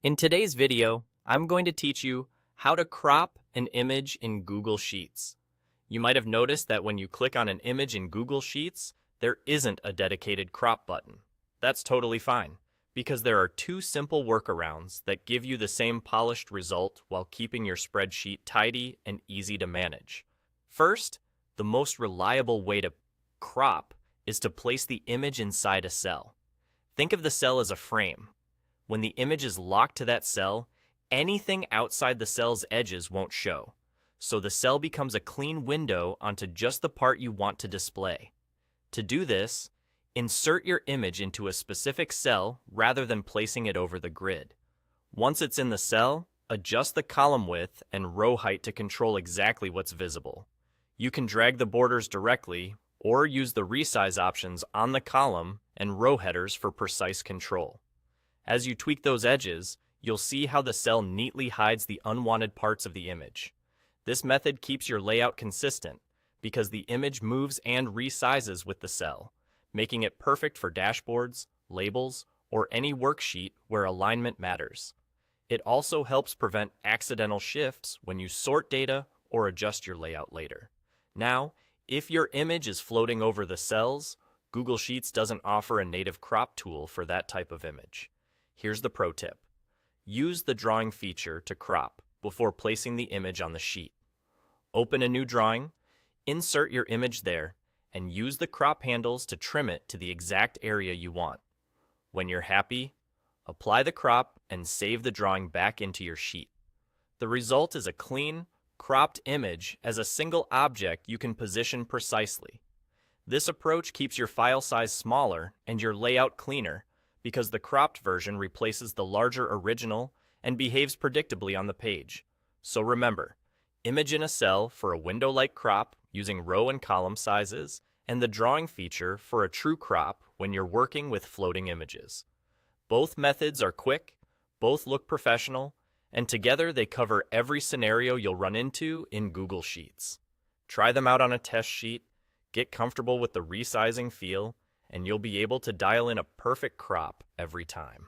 In today's video, I'm going to teach you how to crop an image in Google Sheets. You might have noticed that when you click on an image in Google Sheets, there isn't a dedicated crop button. That's totally fine, because there are two simple workarounds that give you the same polished result while keeping your spreadsheet tidy and easy to manage. First, the most reliable way to crop is to place the image inside a cell. Think of the cell as a frame. When the image is locked to that cell, anything outside the cell's edges won't show. So the cell becomes a clean window onto just the part you want to display. To do this, insert your image into a specific cell rather than placing it over the grid. Once it's in the cell, adjust the column width and row height to control exactly what's visible. You can drag the borders directly or use the resize options on the column and row headers for precise control. As you tweak those edges, you'll see how the cell neatly hides the unwanted parts of the image. This method keeps your layout consistent because the image moves and resizes with the cell, making it perfect for dashboards, labels, or any worksheet where alignment matters. It also helps prevent accidental shifts when you sort data or adjust your layout later. Now, if your image is floating over the cells, Google Sheets doesn't offer a native crop tool for that type of image. Here's the pro tip. Use the drawing feature to crop before placing the image on the sheet. Open a new drawing, insert your image there, and use the crop handles to trim it to the exact area you want. When you're happy, apply the crop and save the drawing back into your sheet. The result is a clean, cropped image as a single object you can position precisely. This approach keeps your file size smaller and your layout cleaner, because the cropped version replaces the larger original and behaves predictably on the page. So remember, image in a cell for a window-like crop using row and column sizes, and the drawing feature for a true crop when you're working with floating images. Both methods are quick, both look professional, and together they cover every scenario you'll run into in Google Sheets. Try them out on a test sheet, get comfortable with the resizing feel, and you'll be able to dial in a perfect crop every time.